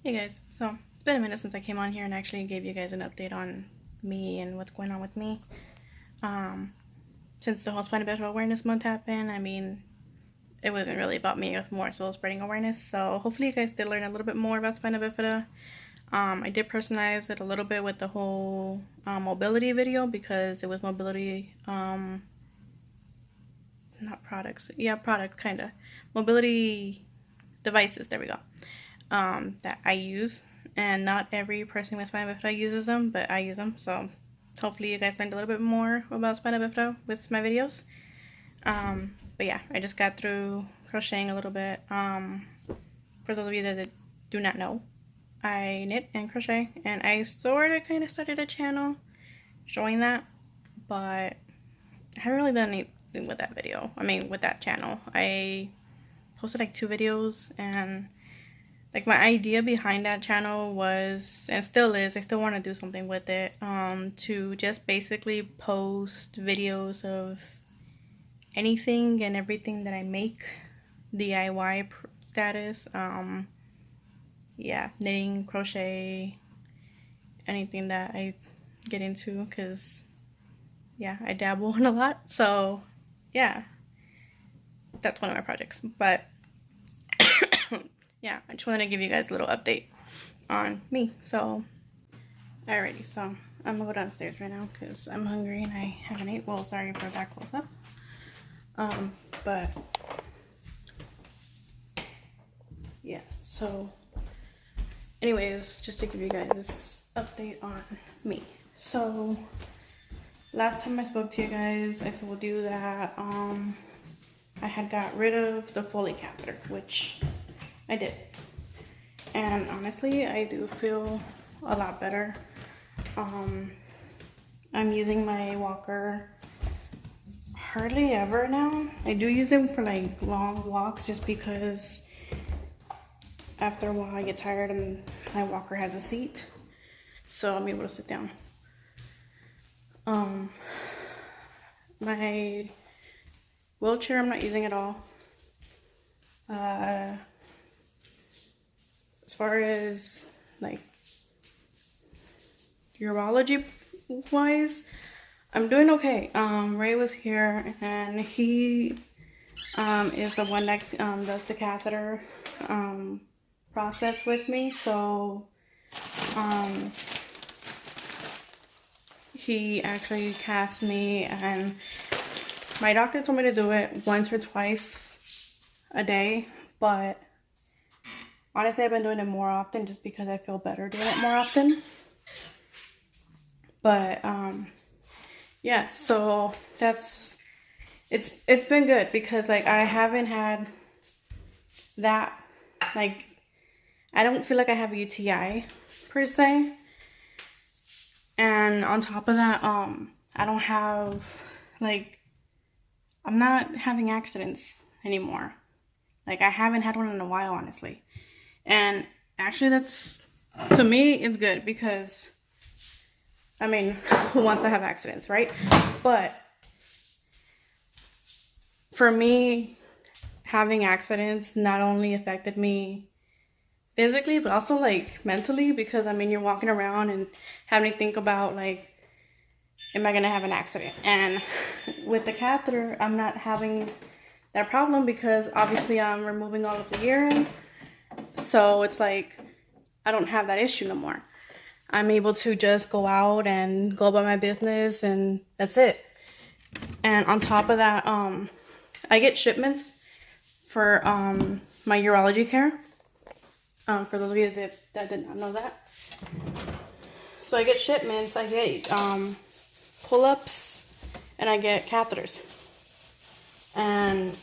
Hey guys, so it's been a minute since I came on here and actually gave you guys an update on me and what's going on with me. Um, since the whole Spina Bifida Awareness Month happened, I mean, it wasn't really about me, it was more so spreading awareness. So hopefully you guys did learn a little bit more about Spina Bifida. I did personalize it a little bit with the whole mobility video because it was mobility, not products, yeah, products, kind of. Mobility devices, there we go. That I use, and not every person with spina bifida uses them, but I use them. So hopefully you guys learned a little bit more about spina bifida with my videos. But yeah, I just got through crocheting a little bit. For those of you that do not know, I knit and crochet, and I sort of kind of started a channel showing that, but I haven't really done anything with that video. I mean, with that channel, I posted like 2 videos, and like my idea behind that channel was, and still is, I still want to do something with it, to just basically post videos of anything and everything that I make, DIY status, yeah, knitting, crochet, anything that I get into, because yeah, I dabble in a lot, so yeah, that's one of my projects. But yeah, I just wanted to give you guys a little update on me. So, alrighty, so I'm gonna go downstairs right now because I'm hungry and I haven't ate. Well, sorry for that close up. But yeah, so anyways, just to give you guys this update on me. So last time I spoke to you guys, I told you that I had got rid of the Foley catheter, which I did. And honestly, I do feel a lot better. I'm using my walker hardly ever now. I do use them for like long walks just because after a while I get tired and my walker has a seat, so I'm able to sit down. My wheelchair I'm not using at all. As far as like urology wise, I'm doing okay. Ray was here and he is the one that does the catheter process with me. So he actually cast me, and my doctor told me to do it once or twice a day, but honestly I've been doing it more often just because I feel better doing it more often. But yeah, so it's been good because like I haven't had that, like I don't feel like I have a UTI per se. And on top of that, I don't have, like, I'm not having accidents anymore. Like, I haven't had one in a while, honestly. And actually, that's, to me, it's good because, I mean, who wants to have accidents, right? But for me, having accidents not only affected me physically, but also like mentally, because I mean, you're walking around and having to think about like, am I gonna have an accident? And with the catheter, I'm not having that problem because obviously I'm removing all of the urine, so it's like I don't have that issue no more. I'm able to just go out and go about my business, and that's it. And on top of that, I get shipments for my urology care. For those of you that did not know that. So I get shipments, I get pull-ups, and I get catheters. And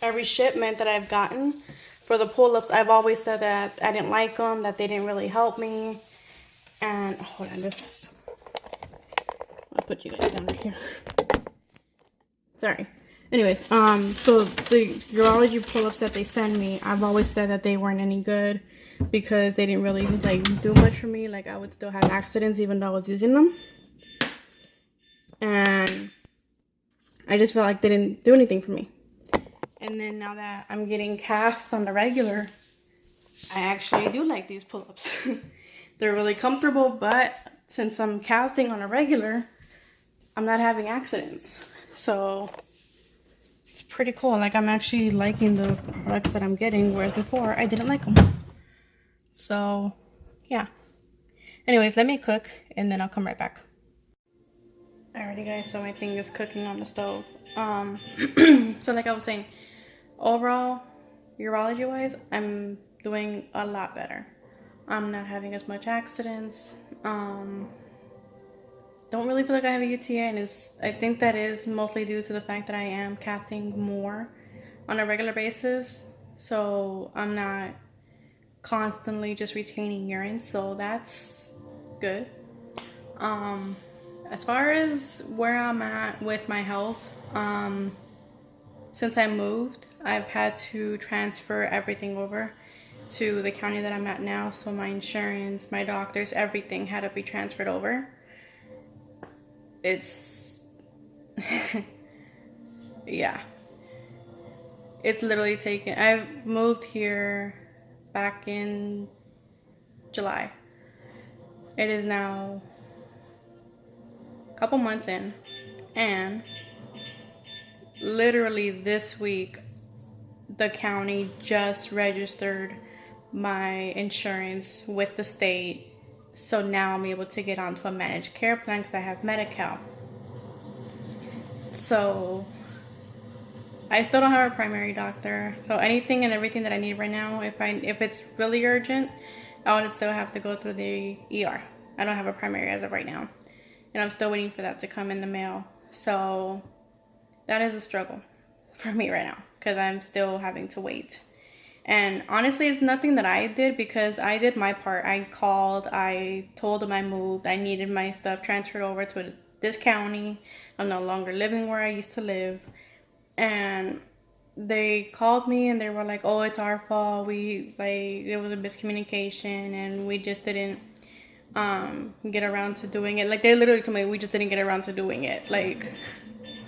every shipment that I've gotten for the pull-ups, I've always said that I didn't like them, that they didn't really help me. And, hold on, I'll put you guys down right here. Sorry. Anyways, so the urology pull-ups that they send me, I've always said that they weren't any good because they didn't really like do much for me. Like I would still have accidents even though I was using them. And I just felt like they didn't do anything for me. And then now that I'm getting casts on the regular, I actually do like these pull-ups. They're really comfortable, but since I'm casting on a regular, I'm not having accidents. So it's pretty cool. Like, I'm actually liking the products that I'm getting, whereas before I didn't like them. So yeah. Anyways, let me cook and then I'll come right back. Alrighty guys, so my thing is cooking on the stove. So like I was saying, overall, urology wise, I'm doing a lot better. I'm not having as much accidents. Don't really feel like I have a UTI, and I think that is mostly due to the fact that I am cathing more on a regular basis. So I'm not constantly just retaining urine, so that's good. As far as where I'm at with my health, since I moved, I've had to transfer everything over to the county that I'm at now. So my insurance, my doctors, everything had to be transferred over. It's yeah, it's literally taken. I've moved here back in July. It is now a couple months in, and literally this week the county just registered my insurance with the state, so now I'm able to get onto a managed care plan because I have Medi-Cal. So I still don't have a primary doctor, so anything and everything that I need right now, if it's really urgent, I would still have to go through the ER. I don't have a primary as of right now, and I'm still waiting for that to come in the mail. So that is a struggle for me right now because I'm still having to wait. And honestly, it's nothing that I did because I did my part. I called, I told them I moved, I needed my stuff transferred over to this county. I'm no longer living where I used to live. And they called me and they were like, oh, it's our fault. It was a miscommunication and we just didn't get around to doing it. Like, they literally told me we just didn't get around to doing it. Like,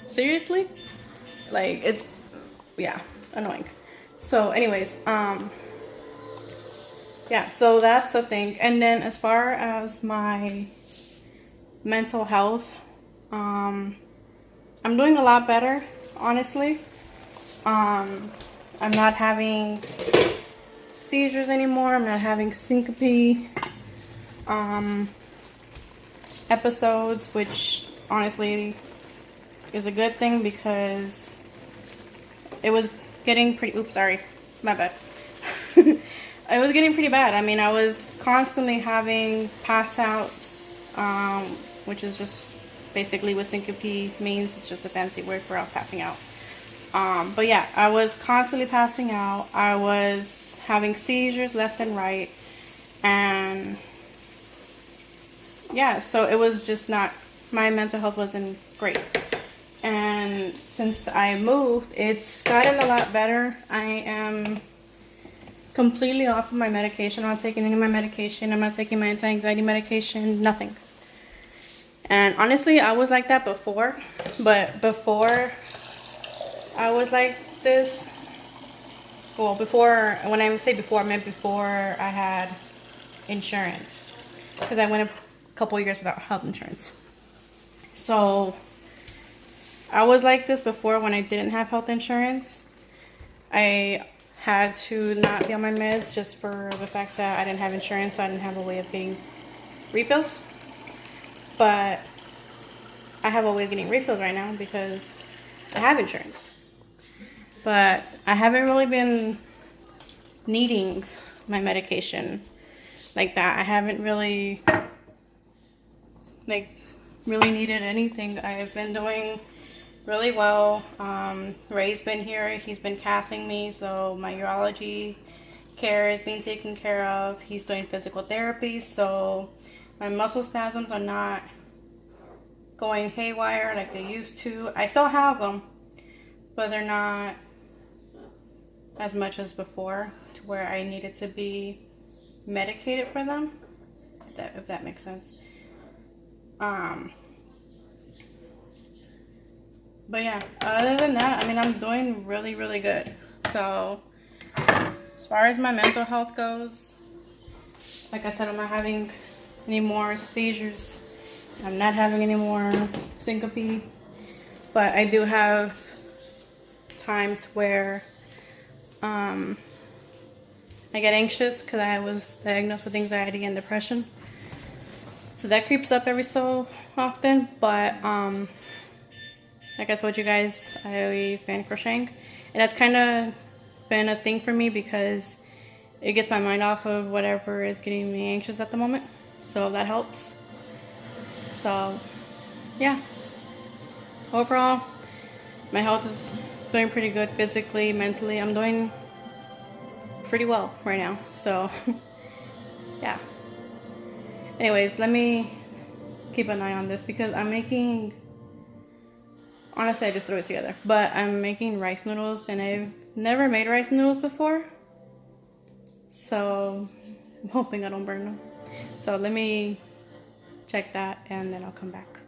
seriously? Like, it's, yeah, annoying. So anyways, yeah, so that's the thing. And then as far as my mental health, I'm doing a lot better, honestly. I'm not having seizures anymore. I'm not having syncope episodes, which honestly is a good thing because it was getting pretty, oops, sorry, my bad. It was getting pretty bad. I mean, I was constantly having pass outs, which is just basically what syncope means. It's just a fancy word for I was passing out. But yeah, I was constantly passing out. I was having seizures left and right. And yeah, so it was just not, my mental health wasn't great. And since I moved, it's gotten a lot better. I am completely off of my medication. I'm not taking any of my medication. I'm not taking my anti-anxiety medication, nothing. And honestly, I was like that before. But before I was like this, well, before, when I say before, I meant before I had insurance. Because I went a couple years without health insurance. So I was like this before when I didn't have health insurance. I had to not be on my meds just for the fact that I didn't have insurance, so I didn't have a way of getting refills. But I have a way of getting refills right now because I have insurance. But I haven't really been needing my medication like that. I haven't really needed anything. I've been doing really well. Ray's been here. He's been cathing me, so my urology care is being taken care of. He's doing physical therapy, so my muscle spasms are not going haywire like they used to. I still have them, but they're not as much as before to where I needed to be medicated for them, if that makes sense. But yeah, other than that, I mean, I'm doing really, really good. So as far as my mental health goes, like I said, I'm not having any more seizures. I'm not having any more syncope. But I do have times where I get anxious because I was diagnosed with anxiety and depression. So that creeps up every so often. But like I told you guys, I've been crocheting. And that's kind of been a thing for me because it gets my mind off of whatever is getting me anxious at the moment. So that helps. So yeah, overall my health is doing pretty good physically, mentally. I'm doing pretty well right now. So yeah. Anyways, let me keep an eye on this because I'm making, honestly I just threw it together, but I'm making rice noodles and I've never made rice noodles before. So I'm hoping I don't burn them. So let me check that and then I'll come back.